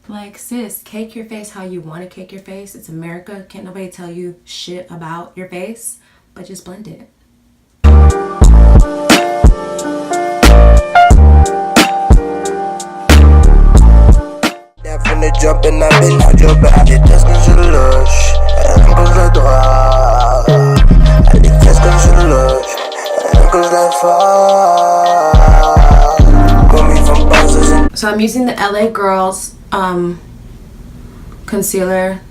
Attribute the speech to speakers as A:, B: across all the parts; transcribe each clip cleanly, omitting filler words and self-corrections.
A: Like, sis, cake your face how you want to cake your face. It's America. Can't nobody tell you shit about your face, but just blend it. So I'm using the LA Girls concealer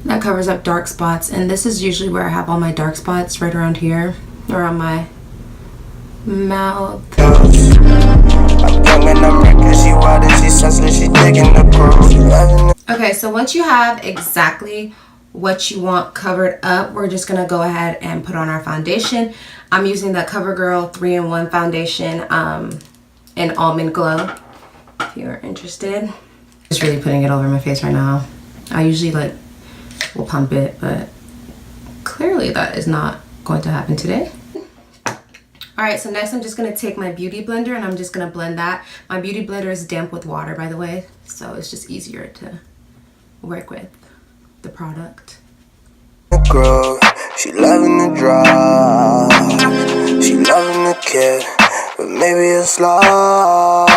A: that covers up dark spots, and this is usually where I have all my dark spots, right around here, around my mouth. Okay, so once you have exactly what you want covered up, we're just gonna go ahead and put on our foundation. I'm using the CoverGirl 3-in-1 foundation in Almond Glow, if you're interested. Just really putting it over my face right now. I usually will pump it, but clearly that is not going to happen today. All right, so next I'm just gonna take my beauty blender and I'm just gonna blend that. My beauty blender is damp with water, by the way, so it's just easier to work with the product.
B: Girl, she loving the drive, she loving the kid, but maybe it's love.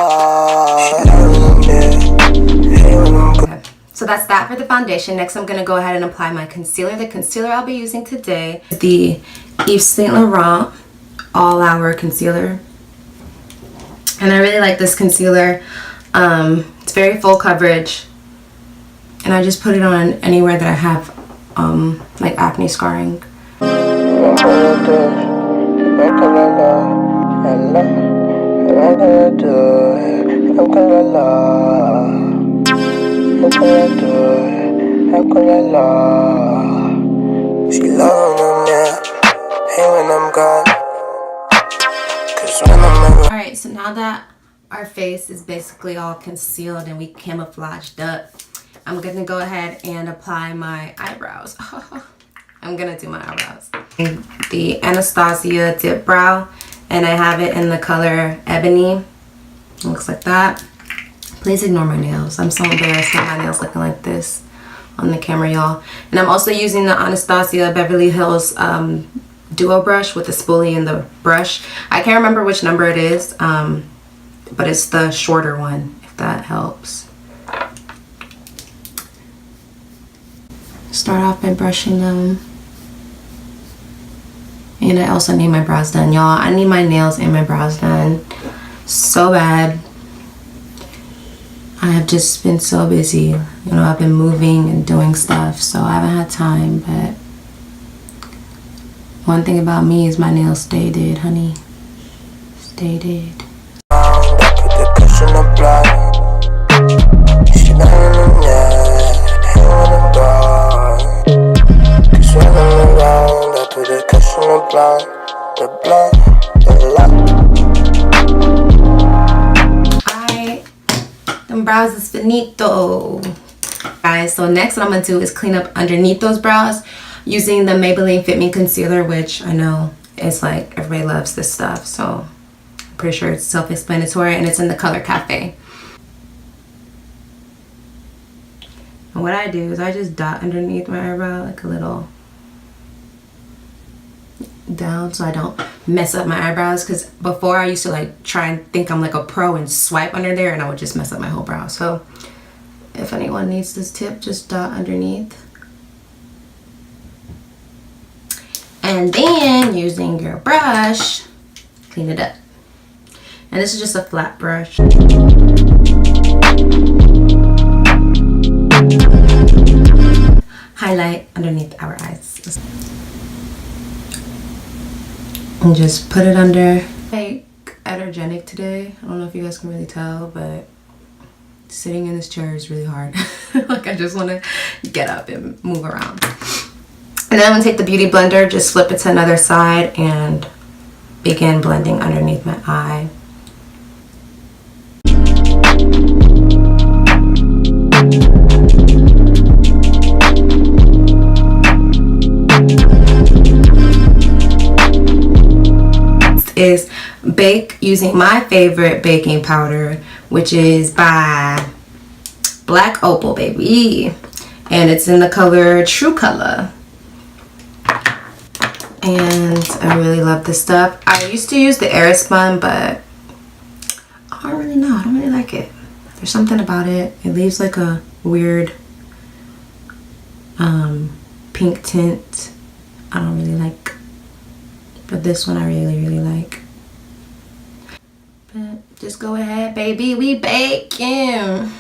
A: Okay, so that's that for the foundation. Next I'm gonna go ahead and apply my concealer. The concealer I'll be using today is the Yves Saint Laurent All Hour Concealer, and I really like this concealer. It's very full coverage, and I just put it on anywhere that I have like acne scarring.
B: She loving me, hey when I'm gone.
A: Alright, so now that our face is basically all concealed and we camouflaged up, I'm gonna go ahead and apply my eyebrows. I'm gonna do my eyebrows. The Anastasia Dip Brow, and I have it in the color Ebony. It looks like that. Please ignore my nails. I'm so embarrassed with my nails looking like this on the camera, y'all. And I'm also using the Anastasia Beverly Hills Duo brush with the spoolie and the brush. I can't remember which number it is, but it's the shorter one, if that helps. Start off by brushing them. And I also need my brows done, y'all. I need my nails and my brows done so bad. I have just been so busy. You know, I've been moving and doing stuff, so I haven't had time, but one thing about me is my nails stay dead, honey. Stay dead. Them brows is finito. Guys, so next what I'm gonna do is clean up underneath those brows using the Maybelline Fit Me Concealer, which I know is like, everybody loves this stuff, so I'm pretty sure it's self-explanatory, and it's in the color Cafe. And what I do is I just dot underneath my eyebrow like a little down so I don't mess up my eyebrows, because before I used to like try and think I'm like a pro and swipe under there, and I would just mess up my whole brow. So if anyone needs this tip, just dot underneath. And then using your brush, clean it up. And this is just a flat brush. Highlight underneath our eyes. And just put it under. Like energetic today. I don't know if you guys can really tell, but sitting in this chair is really hard. Like I just want to get up and move around. And then I'm going to take the Beauty Blender, just flip it to another side, and begin blending underneath my eye. Is bake using my favorite baking powder, which is by Black Opal, baby. And it's in the color True Color. And I really love this stuff. I used to use the Airspun, but I don't really know. I don't really like it. There's something about it. It leaves like a weird pink tint. I don't really like. But this one I really like. But just go ahead, baby. We baking.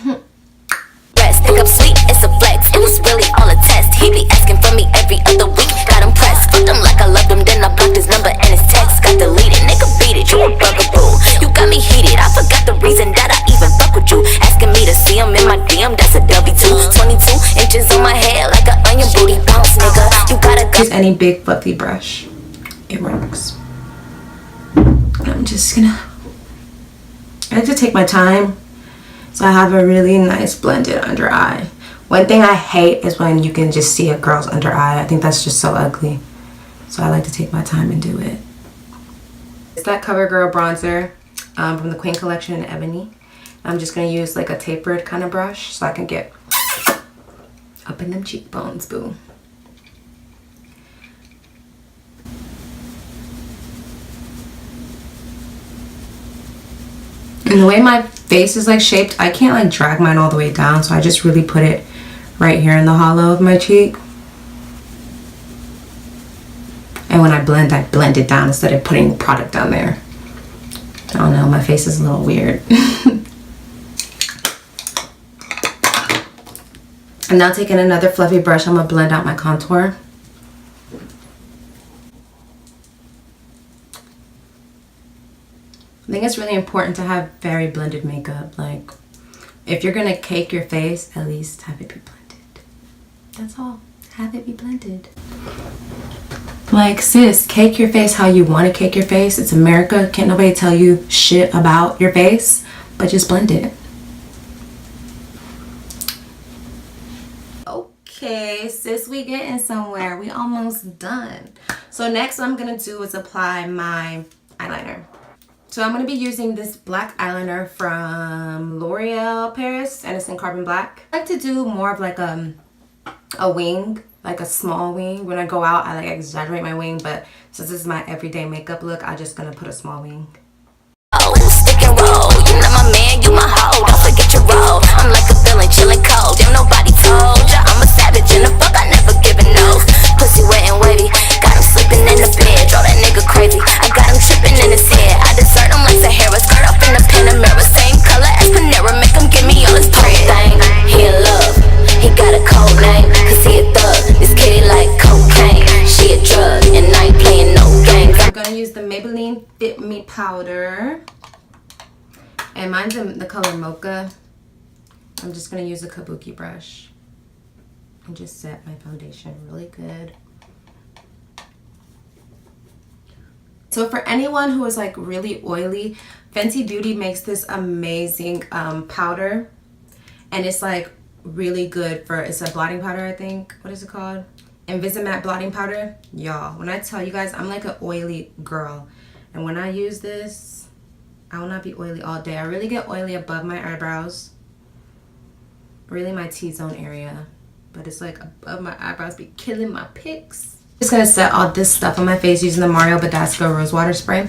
C: Pick up sweet, it's a flex. It was really all a test. He be asking for me every other week. Got him pressed, fucked him like I loved him. Then I blocked his number and his text got deleted. Nigga beat it, you a bugaboo. You got me heated. I forgot the reason that I even fuck with you. Asking me to see him in my DM, that's a W2. 22 inches on my head like an onion booty bounce, nigga. You gotta go.
A: Use any big fluffy brush. It works. I'm just gonna. I like to take my time. So I have a really nice blended under eye. One thing I hate is when you can just see a girl's under eye. I think that's just so ugly. So I like to take my time and do it. It's that CoverGirl bronzer from the Queen Collection in Ebony. I'm just going to use like a tapered kind of brush so I can get up in them cheekbones, boo. And the way my face is like shaped, I can't like drag mine all the way down, so I just really put it right here in the hollow of my cheek. And when I blend it down instead of putting product down there. I don't know, my face is a little weird. I'm now taking another fluffy brush. I'm gonna blend out my contour. I think it's really important to have very blended makeup. Like, if you're gonna cake your face, at least have it be blended. That's all. Have it be blended. Like, sis, cake your face how you want to cake your face. It's America. Can't nobody tell you shit about your face, but just blend it. Okay, sis, we getting somewhere. We almost done. So next what I'm gonna do is apply my eyeliner. So I'm going to be using this black eyeliner from L'Oreal Paris, and it's in Carbon Black. I like to do more of like a wing, like a small wing. When I go out, I like exaggerate my wing, but since this is my everyday makeup look, I'm just going to put a small wing.
C: Oh, stick and roll. You know my man, you my hoe. Don't forget your role. I'm like a villain, chilling cold. Damn, nobody told ya. I'm a savage in the fuck, I never given no. Pussy wet and wavy. Got him sleeping in the bed. Draw that nigga crazy. I got him tripping in his head. I desert him like Sahara. Skirt off in the Panamera. Same color as Panera. Make him give me all his bread. Thing. He in love. He got a code name. Cause he a thug. This kitty like cocaine. She a drug. And I ain't playing no games.
A: I'm going to use the Maybelline Fit Me powder. And mine's in the color Mocha. I'm just going to use a kabuki brush and just set my foundation really good. So for anyone who is like really oily, Fenty Beauty makes this amazing powder. And it's like really good for, it's a blotting powder, I think. What is it called? Invisimatte blotting powder. Y'all, when I tell you guys, I'm like an oily girl. And when I use this, I will not be oily all day. I really get oily above my eyebrows. Really my T-zone area. But it's like above my eyebrows be killing my pics. Just gonna set all this stuff on my face using the Mario Badescu Rose Water Spray.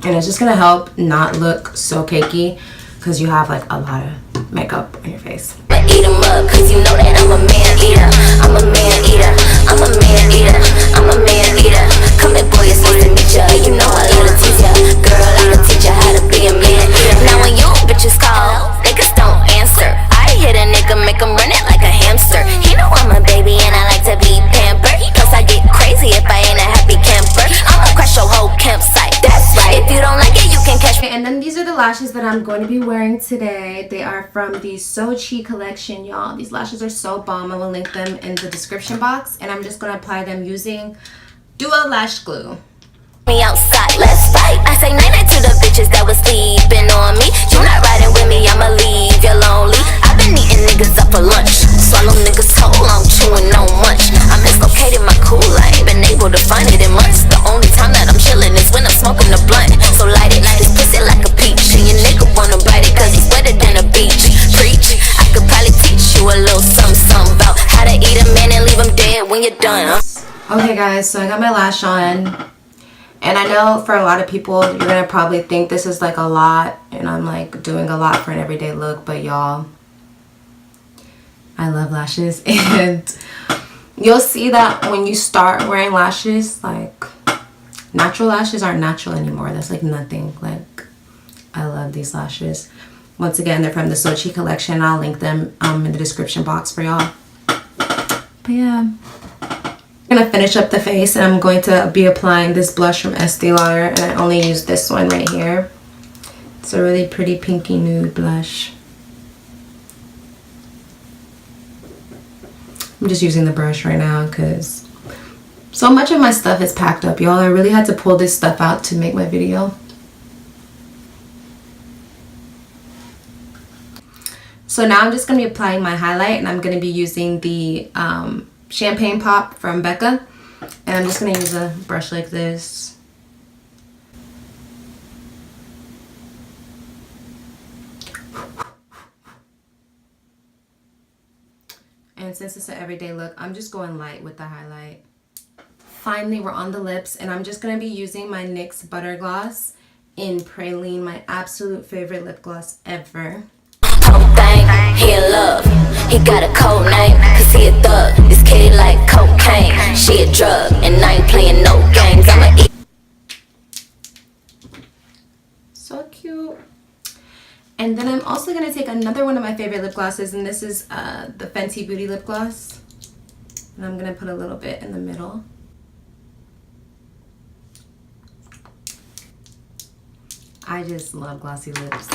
A: And it's just gonna help not look so cakey because you have like a lot of makeup on your face.
C: Eat 'em up, cause you know that I'm a man eater. I'm a man eater. I'm a man eater. I'm a man eater. Come here, boy, it's nice to meet ya. You know I love to teach ya. Girl, I can teach ya how to be a man eater. Now when you bitches call, niggas don't answer. I hit a nigga, make him run it like a hamster. He know I'm a baby and I like to be pampered. Plus I get crazy if I ain't a happy camper. I'ma crash your whole campsite. That's right. If you don't like it, you can catch me.
A: And then these are the lashes that I'm going to be wearing today. They are from the xo.chioma collection, y'all. These lashes are so bomb. I will link them in the description box. And I'm just going to apply them using Duo Lash Glue.
C: Me outside, let's fight. I say night-night to the bitches that was sleeping on me. You not riding with me, I'ma leave you lonely. I've been eating niggas up for lunch. Swallow niggas whole, I'm chewing no munch. I mislocated my cool, I ain't been able to find it in months. The only time that I'm chilling is when I'm smoking the blunt. So light it, this pussy like a peach. And your nigga wanna bite it cause he's wetter than a beach.
A: guys, so I got my lash on, and I know for a lot of people you're gonna probably think this is like a lot and I'm like doing a lot for an everyday look, but y'all, I love lashes. And you'll see that when you start wearing lashes, like natural lashes aren't natural anymore. That's like nothing. Like, I love these lashes. Once again, they're from the xo.chioma collection. I'll link them in the description box for y'all. But yeah, I'm gonna finish up the face, and I'm going to be applying this blush from Estee Lauder, and I only use this one right here. It's a really pretty pinky nude blush. I'm just using the brush right now because so much of my stuff is packed up, y'all. I really had to pull this stuff out to make my video. So now I'm just going to be applying my highlight, and I'm going to be using the Champagne Pop from Becca. And I'm just going to use a brush like this. And since it's an everyday look, I'm just going light with the highlight. Finally, we're on the lips, and I'm just going to be using my NYX Butter Gloss in Praline, my absolute favorite lip gloss ever.
C: He in love, he got a code name, cause he a thug, this kid like cocaine, she a drug, and I ain't playing no games, I'ma eat.
A: So cute. And then I'm also going to take another one of my favorite lip glosses, and this is the Fenty Beauty lip gloss. And I'm going to put a little bit in the middle. I just love glossy lips.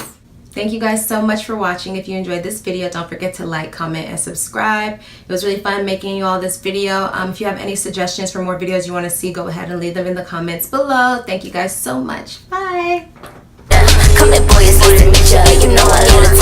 A: Thank you guys so much for watching. If you enjoyed this video, don't forget to like, comment, and subscribe. It was really fun making you all this video. If you have any suggestions for more videos you want to see, go ahead and leave them in the comments below. Thank you guys so much. Bye.
C: Come here, boy, it's nice to meet ya. You know I love to